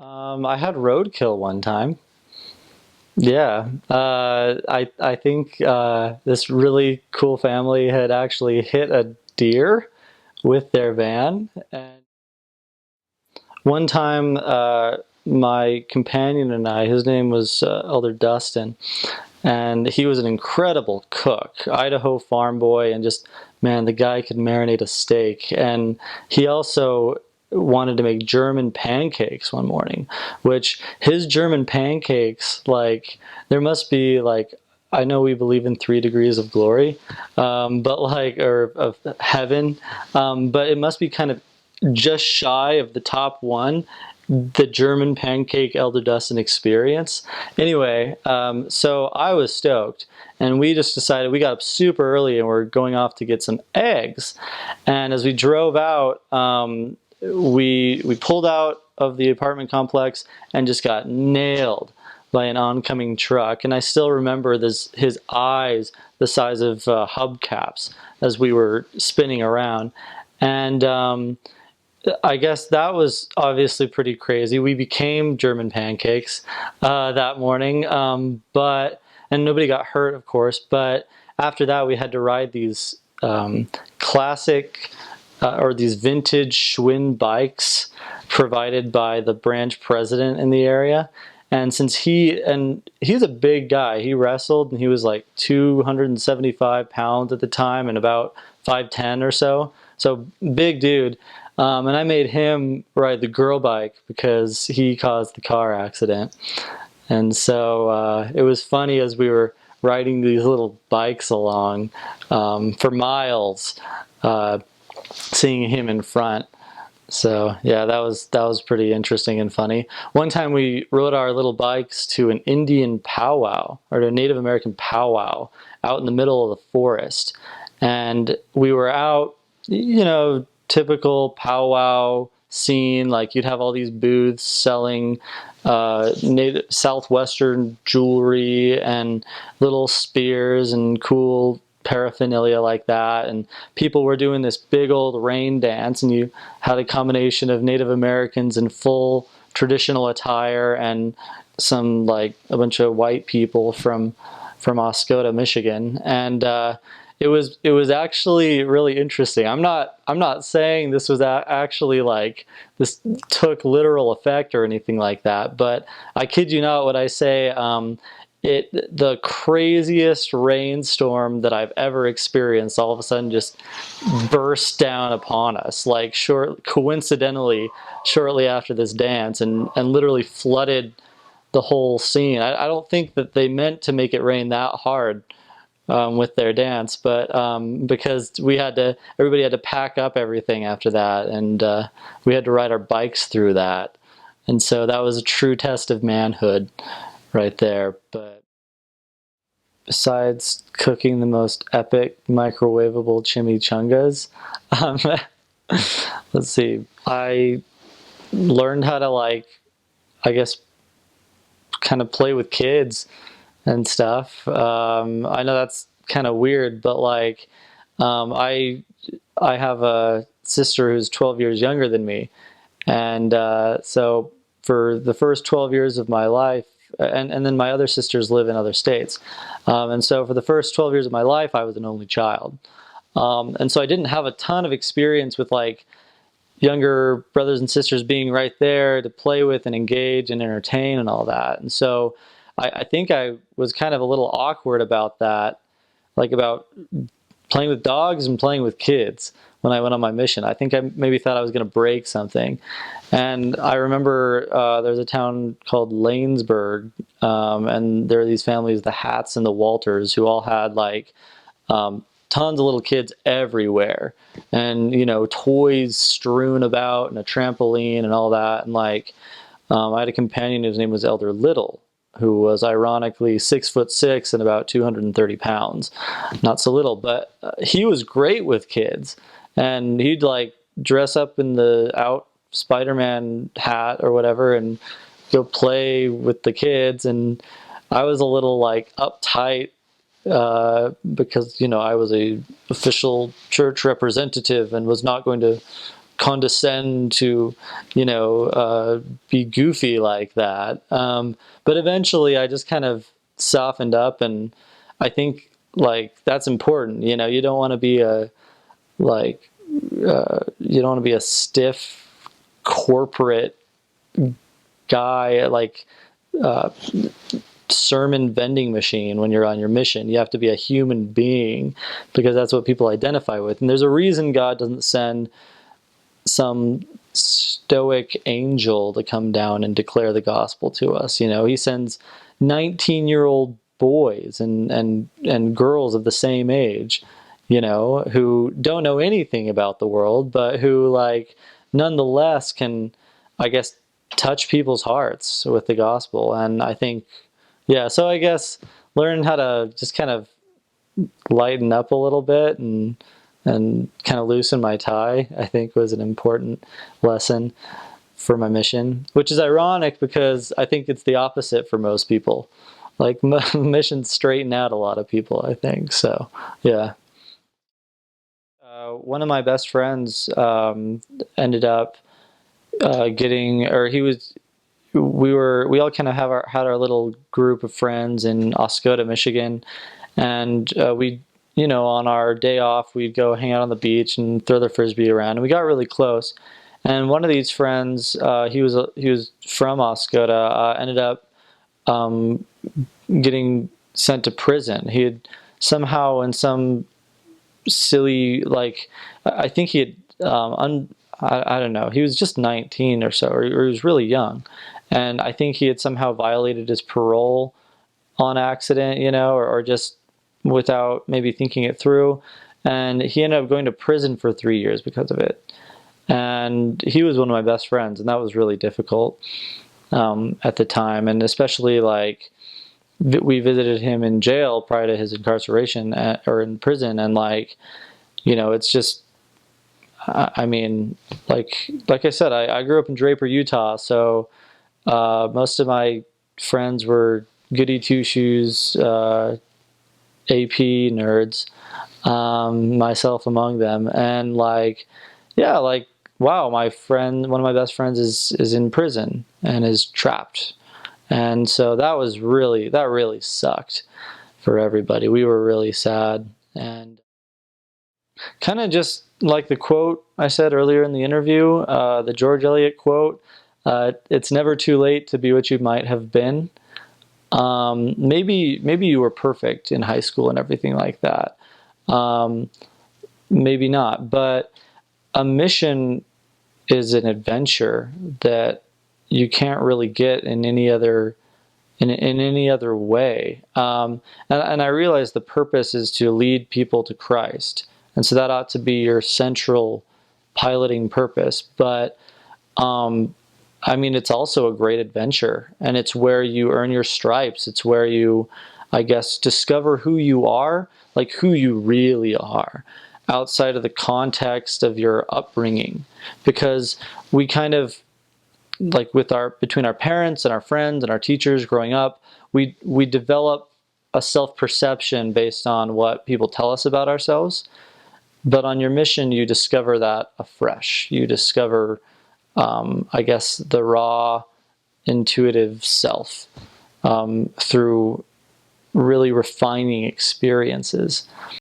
I had roadkill one time. Yeah, I think this really cool family had actually hit a deer with their van. And one time, my companion and I, his name was Elder Dustin, and he was an incredible cook, Idaho farm boy, and just, man, the guy could marinate a steak. And he also wanted to make German pancakes one morning, which his German pancakes, like, there must be like, I know we believe in 3 degrees of glory, but like, or of heaven, but it must be kind of just shy of the top one, the German pancake Elder Dustin experience. Anyway, so I was stoked, and we just decided we got up super early and we're going off to get some eggs. And as we drove out, we pulled out of the apartment complex and just got nailed by an oncoming truck. And I still remember his eyes the size of hubcaps as we were spinning around. And I guess that was obviously pretty crazy. We became German pancakes that morning, and nobody got hurt, of course. But after that, we had to ride these classic or these vintage Schwinn bikes provided by the branch president in the area. And since he's a big guy, he wrestled and he was like 275 pounds at the time and about 5'10" or so. So big dude. And I made him ride the girl bike because he caused the car accident. And so it was funny as we were riding these little bikes along for miles, seeing him in front. So yeah, that was pretty interesting and funny. One time we rode our little bikes to an Indian powwow or to a Native American powwow out in the middle of the forest. And we were out, typical powwow scene. Like you'd have all these booths selling native southwestern jewelry and little spears and cool paraphernalia like that, and people were doing this big old rain dance, and you had a combination of Native Americans in full traditional attire and some like a bunch of white people from Oscoda, Michigan. And it was actually really interesting. I'm not saying this was actually like this took literal effect or anything like that, but I kid you not when I say the craziest rainstorm that I've ever experienced all of a sudden just burst down upon us, like coincidentally shortly after this dance, and literally flooded the whole scene. I don't think that they meant to make it rain that hard with their dance, but because everybody had to pack up everything after that, and we had to ride our bikes through that. And so that was a true test of manhood right there. But besides cooking the most epic microwavable chimichangas, um, let's see, I learned how to, like, I guess, kind of play with kids and stuff. I know that's kind of weird, but like, I have a sister who's 12 years younger than me, and so for the first 12 years of my life, and then my other sisters live in other states, and so for the first 12 years of my life, I was an only child, and so I didn't have a ton of experience with like younger brothers and sisters being right there to play with and engage and entertain and all that. And so I think I was kind of a little awkward about that, like about playing with dogs and playing with kids when I went on my mission. I think I maybe thought I was going to break something. And I remember there's a town called Lanesburg, and there are these families, the Hats and the Walters, who all had like tons of little kids everywhere, and toys strewn about, and a trampoline and all that. And like, I had a companion whose name was Elder Little, who was ironically 6'6" and about 230 pounds. Not so little, but he was great with kids, and he'd like dress up in the out Spider-Man hat or whatever and go play with the kids. And I was a little like uptight because I was a official church representative and was not going to condescend to, be goofy like that. But eventually I just kind of softened up, and I think like that's important. You don't want to be like, you don't want to be a stiff corporate guy, like sermon vending machine when you're on your mission. You have to be a human being, because that's what people identify with. And there's a reason God doesn't send some stoic angel to come down and declare the gospel to us. He sends 19-year-old boys and girls of the same age, who don't know anything about the world, but who, like, nonetheless can, I guess, touch people's hearts with the gospel. And I think, yeah, so I guess learn how to just kind of lighten up a little bit and kind of loosen my tie, I think, was an important lesson for my mission, which is ironic because I think it's the opposite for most people. Like, missions straighten out a lot of people, I think. So, yeah. One of my best friends ended up getting, or he was, we all kind of had our little group of friends in Oscoda, Michigan, and we, on our day off, we'd go hang out on the beach and throw the frisbee around, and we got really close. And one of these friends, he was from Oscoda, ended up getting sent to prison. He had somehow, in some silly, like, I think he had I don't know, he was just 19 or so, or he was really young, and I think he had somehow violated his parole on accident, or just without maybe thinking it through, and he ended up going to prison for 3 years because of it. And he was one of my best friends, and that was really difficult at the time, and especially, like, we visited him in jail prior to his incarceration, or in prison, and, like, it's just, I mean, like I said, I grew up in Draper, Utah, so most of my friends were goody two shoes, AP nerds, myself among them, and, like, yeah, like, wow, my friend, one of my best friends, is in prison and is trapped. And so that really sucked for everybody. We were really sad. And kind of just like the quote I said earlier in the interview, the George Eliot quote, it's never too late to be what you might have been. Maybe you were perfect in high school and everything like that. Maybe not, but a mission is an adventure that you can't really get in any other in any other way. And I realize the purpose is to lead people to Christ, and so that ought to be your central piloting purpose. But I mean, it's also a great adventure, and it's where you earn your stripes. It's where you, I guess, discover who you are, like who you really are, outside of the context of your upbringing. Because we kind of, like, between our parents and our friends and our teachers growing up, we develop a self-perception based on what people tell us about ourselves. But on your mission, you discover that afresh. You discover, I guess, the raw, intuitive self through really refining experiences.